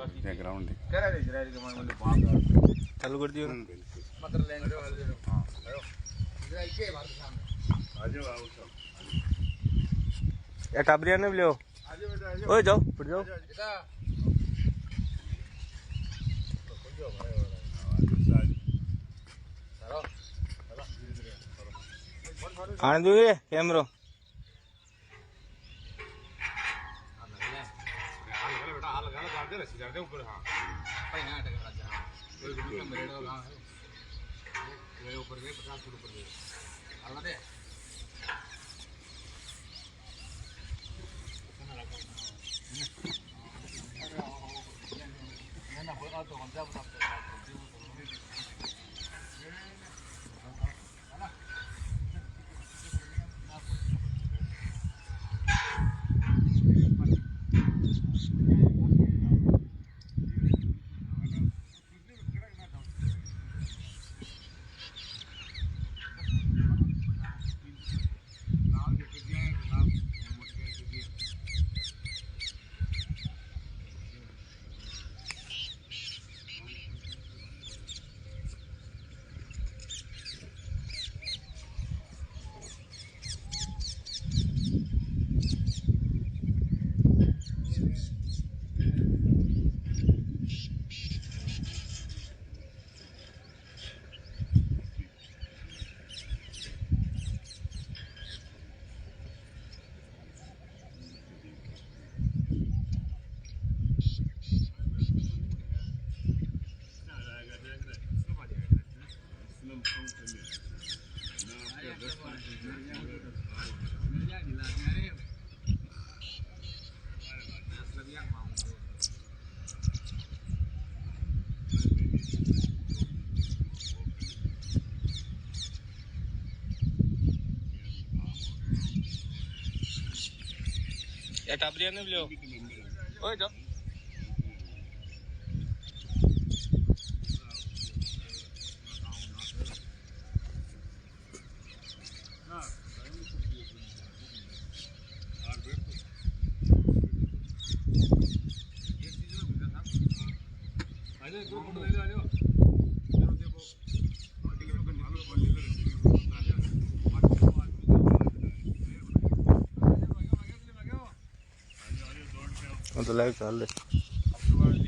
Ground चालू कर दियो या टाबरिया ने ले ओए जाओ फिर जाओ आने दो ये कैमरा या टाबरिया ने ले ओए जाओ तो लाइव चल रहे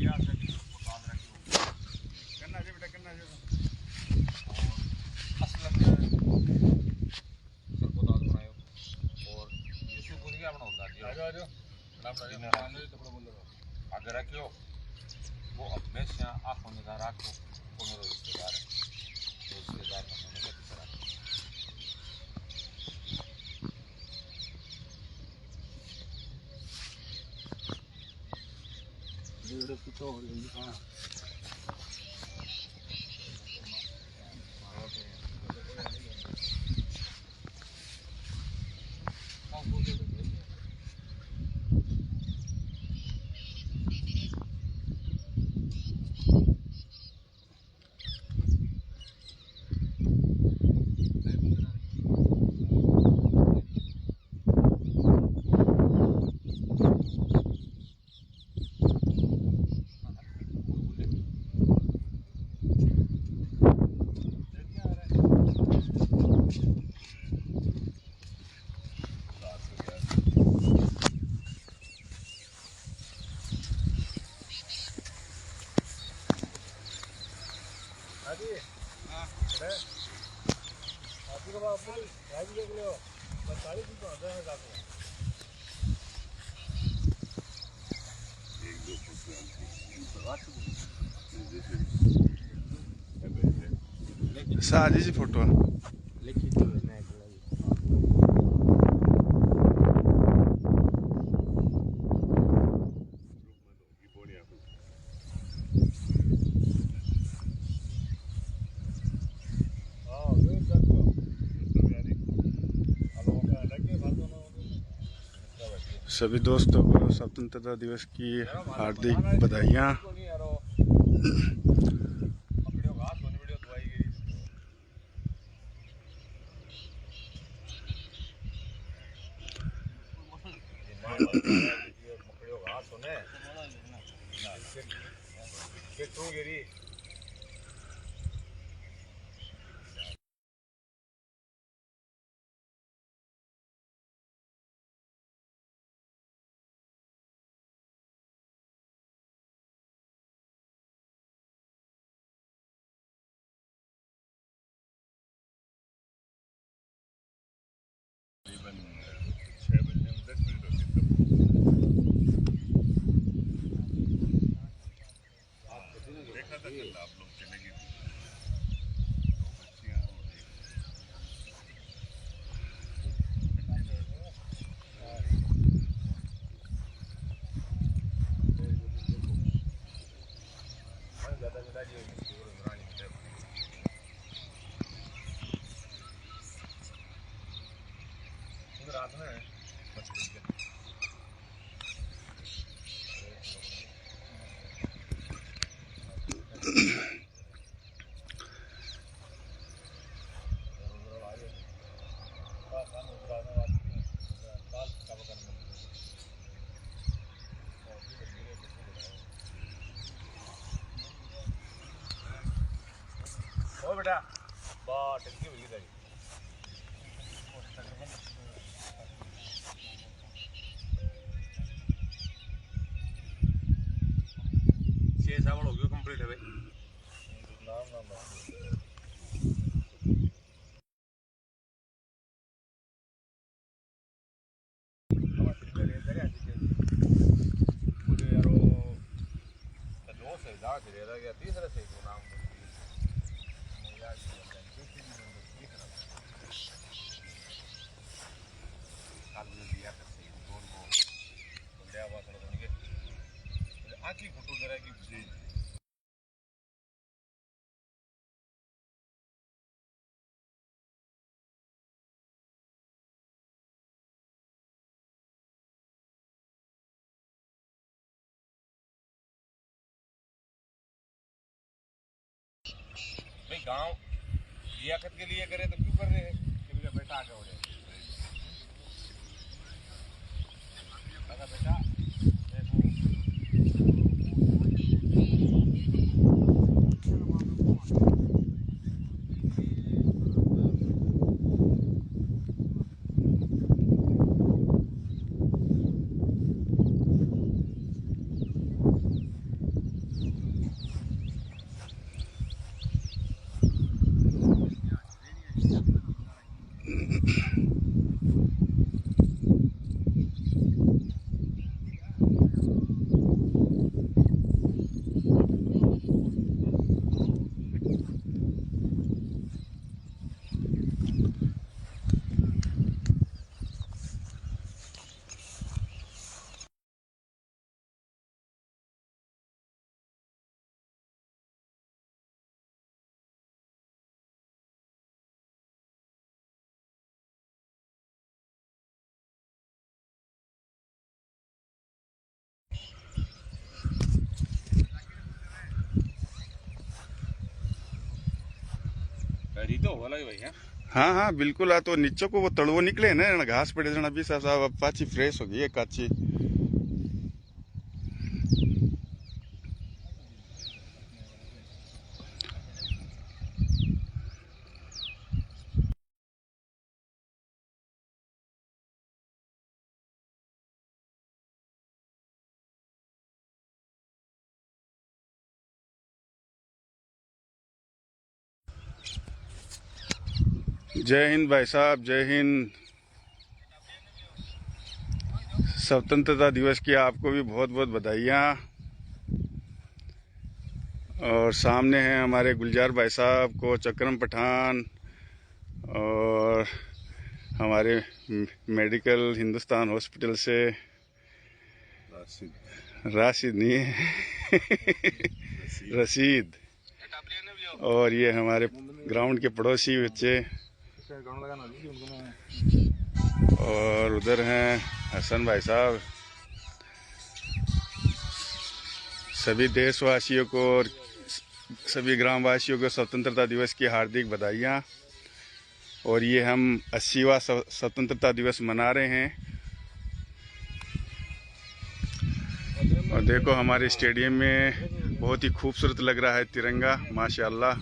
आगे रखियो वो हमेशा आंखों निगाह रखो कोनो रिश्तेदार है रिश्तेदार का होने के तरह वीडियो तो और जल्दी हां साजी जी फोटो लिखी थी मैं सभी दोस्तों को स्वतंत्रता दिवस की हार्दिक बधाइयाँ। रात में ओ बेटा बा टंकी मिली गई छह साल हो गए कंप्लीट है भाई तीसरा से नाम आखिरी फोटो जरा की भाई गांव लियाकत के लिए करे तो क्यों कर रहे हैं कि मेरा बेटा आगे हो जाए बेटा तो होला भाई है हाँ हाँ बिल्कुल आ तो नीचे को वो तड़वो निकले ना घास पड़े जन अभी साहब पाची फ्रेश हो गई है काची जय हिंद भाई साहब, जय हिंद। स्वतंत्रता दिवस की आपको भी बहुत बहुत बधाइयाँ। और सामने हैं हमारे गुलजार भाई साहब को चक्रम पठान और हमारे मेडिकल हिंदुस्तान हॉस्पिटल से राशिद नहीं है रशीद। और ये हमारे ग्राउंड के पड़ोसी बच्चे और उधर हैं हसन भाई साहब। सभी देशवासियों को और सभी ग्रामवासियों को स्वतंत्रता दिवस की हार्दिक बधाइयाँ। और ये हम 80वां स्वतंत्रता दिवस मना रहे हैं। और देखो हमारे स्टेडियम में बहुत ही खूबसूरत लग रहा है तिरंगा, माशाल्लाह।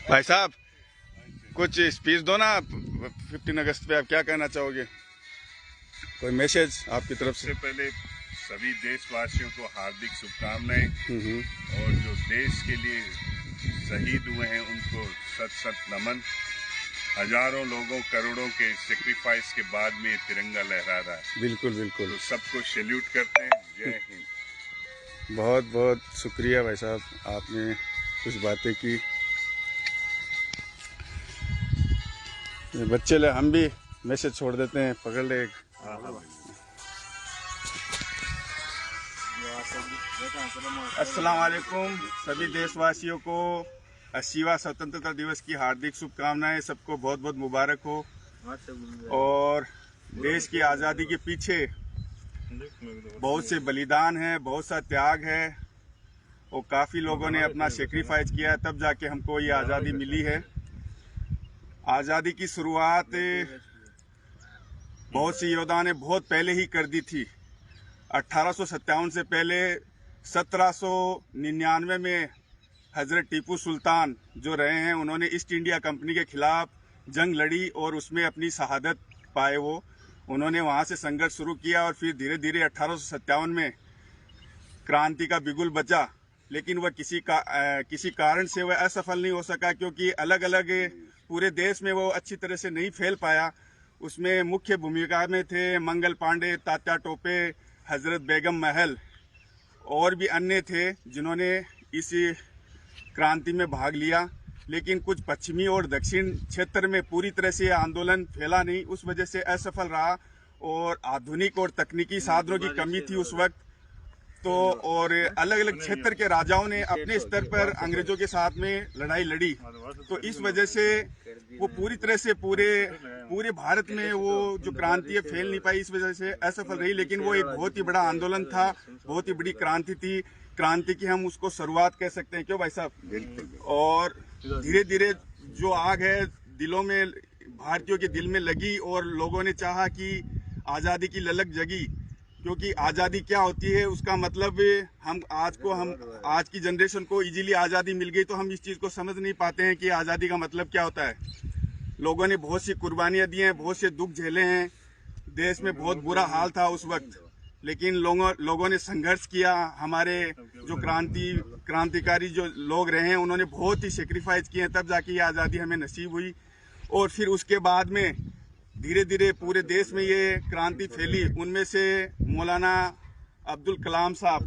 भाई साहब कुछ स्पीच दो ना, 15 अगस्त पे आप क्या कहना चाहोगे? कोई मैसेज आपकी तरफ से? सबसे पहले सभी देशवासियों को हार्दिक शुभकामनाएं और जो देश के लिए शहीद हुए हैं उनको सत सत नमन। हजारों लोगों करोड़ों के सेक्रीफाइस के बाद में ये तिरंगा लहरा रहा है। बिल्कुल बिल्कुल, तो सबको सैल्यूट करते हैं। जय हिंद। बहुत बहुत शुक्रिया भाई साहब, आपने कुछ बातें की। ये बच्चे ले, हम भी मैसेज छोड़ देते हैं, पकड़ ले एक। अस्सलाम वालेकुम, सभी देशवासियों को 80वां स्वतंत्रता दिवस की हार्दिक शुभकामनाएं। सबको बहुत बहुत मुबारक हो। और देश की आज़ादी के पीछे बहुत से बलिदान है, बहुत सा त्याग है और काफ़ी लोगों ने अपना सेक्रीफाइस किया, तब जाके हमको ये आज़ादी मिली है। आज़ादी की शुरुआत बहुत सी योद्धा ने बहुत पहले ही कर दी थी। 1857 से पहले 1799 में हज़रत टीपू सुल्तान जो रहे हैं, उन्होंने ईस्ट इंडिया कंपनी के खिलाफ जंग लड़ी और उसमें अपनी शहादत पाए। उन्होंने वहाँ से संघर्ष शुरू किया और फिर धीरे धीरे 1857 में क्रांति का बिगुल बजा, लेकिन वह किसी कारण से वह असफल नहीं हो सका, क्योंकि अलग अलग पूरे देश में वो अच्छी तरह से नहीं फैल पाया। उसमें मुख्य भूमिका में थे मंगल पांडे, तात्या टोपे, हजरत बेगम महल और भी अन्य थे जिन्होंने इस क्रांति में भाग लिया। लेकिन कुछ पश्चिमी और दक्षिण क्षेत्र में पूरी तरह से आंदोलन फैला नहीं, उस वजह से असफल रहा और आधुनिक और तकनीकी साधनों की कमी थी उस वक्त। तो और अलग अलग क्षेत्र के राजाओं ने अपने स्तर पर अंग्रेजों के साथ में लड़ाई लड़ी, तो इस वजह से वो पूरी तरह से पूरे भारत में वो जो क्रांति है फैल नहीं पाई, इस वजह से असफल रही। लेकिन वो एक बहुत ही बड़ा आंदोलन था, बहुत ही बड़ी क्रांति थी। क्रांति की हम उसको शुरुआत कह सकते हैं, क्यों भाई साहब? और धीरे धीरे जो आग है दिलों में, भारतीयों के दिल में लगी और लोगों ने चाहा कि आज़ादी की ललक जगी, क्योंकि आज़ादी क्या होती है उसका मतलब हम आज की जनरेशन को इजीली आज़ादी मिल गई, तो हम इस चीज़ को समझ नहीं पाते हैं कि आज़ादी का मतलब क्या होता है। लोगों ने बहुत सी कुर्बानियां दी हैं, बहुत से दुख झेले हैं, देश में बहुत बुरा हाल था उस वक्त, लेकिन लोगों ने संघर्ष किया। हमारे जो क्रांतिकारी जो लोग रहे हैं, उन्होंने बहुत ही सेक्रीफाइस किए, तब जाके ये आज़ादी हमें नसीब हुई। और फिर उसके बाद में धीरे धीरे पूरे देश में ये क्रांति फैली। उनमें से मौलाना अब्दुल कलाम साहब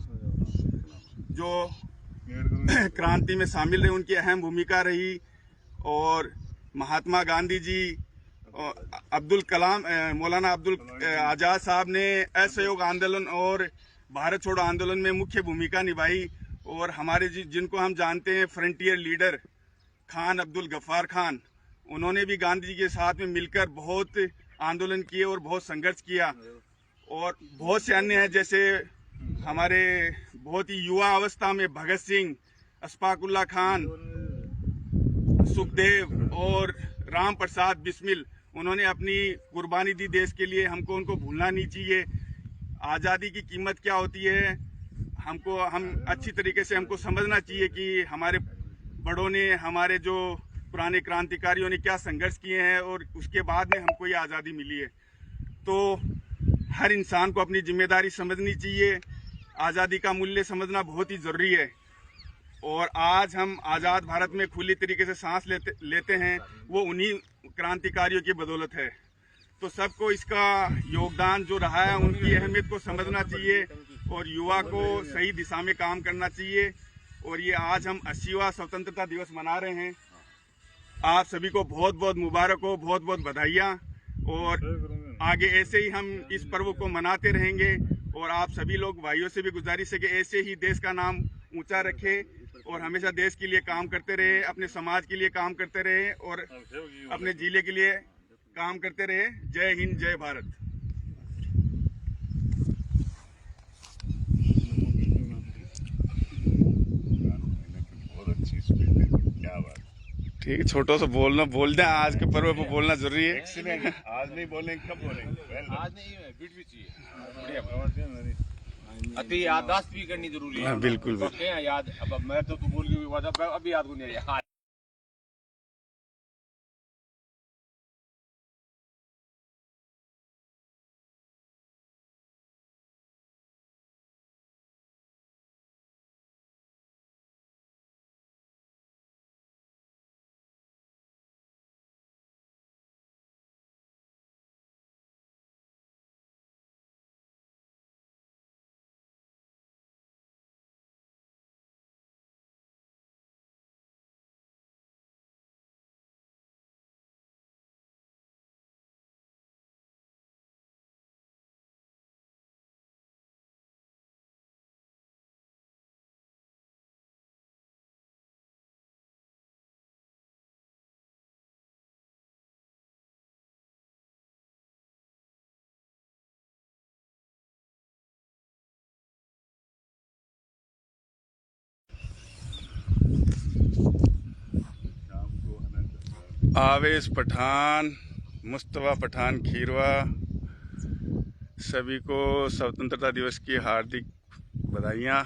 जो क्रांति में शामिल रहे, उनकी अहम भूमिका रही। और महात्मा गांधी जी, मौलाना अब्दुल आज़ाद साहब ने असहयोग आंदोलन और भारत छोड़ो आंदोलन में मुख्य भूमिका निभाई। और हमारे जिनको हम जानते हैं फ्रंटियर लीडर खान अब्दुल गफ्फार खान, उन्होंने भी गांधी जी के साथ में मिलकर बहुत आंदोलन किए और बहुत संघर्ष किया। और बहुत से अन्य हैं, जैसे हमारे बहुत ही युवा अवस्था में भगत सिंह, अशफाकुल्ला खान, सुखदेव और राम प्रसाद बिस्मिल, उन्होंने अपनी कुर्बानी दी देश के लिए। हमको उनको भूलना नहीं चाहिए। आज़ादी की कीमत क्या होती है हम अच्छी तरीके से हमको समझना चाहिए कि हमारे बड़ों ने, हमारे जो पुराने क्रांतिकारियों ने क्या संघर्ष किए हैं और उसके बाद में हमको ये आज़ादी मिली है। तो हर इंसान को अपनी जिम्मेदारी समझनी चाहिए। आज़ादी का मूल्य समझना बहुत ही ज़रूरी है। और आज हम आज़ाद भारत में खुली तरीके से सांस लेते हैं, वो उन्हीं क्रांतिकारियों की बदौलत है। तो सबको इसका योगदान जो रहा है, उनकी अहमियत को समझना चाहिए और युवा को सही दिशा में काम करना चाहिए। और ये आज हम 80वां स्वतंत्रता दिवस मना रहे हैं। आप सभी को बहुत बहुत मुबारक हो, बहुत बहुत बधाइयाँ। और आगे ऐसे ही हम इस पर्व को मनाते रहेंगे। और आप सभी लोग भाइयों से भी गुजारिश है कि ऐसे ही देश का नाम ऊंचा रखें और हमेशा देश के लिए काम करते रहे, अपने समाज के लिए काम करते रहे और अपने जिले के लिए काम करते रहे। जय हिंद, जय भारत। बहुत अच्छी स्पीच है, क्या बात। ठीक है, छोटो से बोल दें, आज के पर्व पे बोलना जरूरी है। एक्सीलेंट। आज नहीं बोलेंगे कब बोलेंगे? आज नहीं बीट भी चाहिए, बढ़िया। अति याददाश्त भी करनी जरूरी है। हाँ, बिल्कुल बिल्कुल। पक्के हैं याद। अब मैं तो तू बोल के भी बात अभी याद को नहीं है। आवेश पठान, मुस्तफा पठान खीरवा, सभी को स्वतंत्रता दिवस की हार्दिक बधाइयाँ।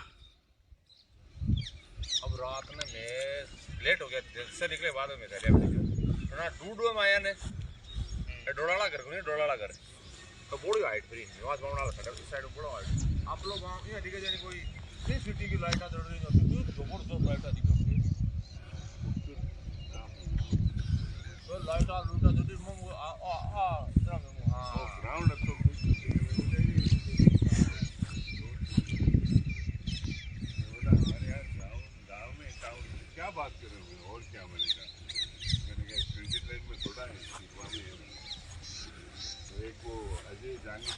अब रात में मैं लेट हो गया, जल्द से निकले बाद में थोड़ा डूडो में आया ने डोड़ाला कर को नहीं डोड़ाला कर तो बोड़ी हाइट फ्री निवास बनाना लगा इस साइड बड़ा हाइट। आप लोग वहां ये दिखे जानी कोई नहीं सिटी की लाइट जल रही होती है तो जबरदस्त लाइट दिखे तो लाइट आ लूटा जल्दी मम आ इतना में हां ग्राउंड तो गाँव में क्या बात कर रहे हो और क्या बनेगा? मैंने कहा 23 में थोड़ा है, एक वो अजय जानी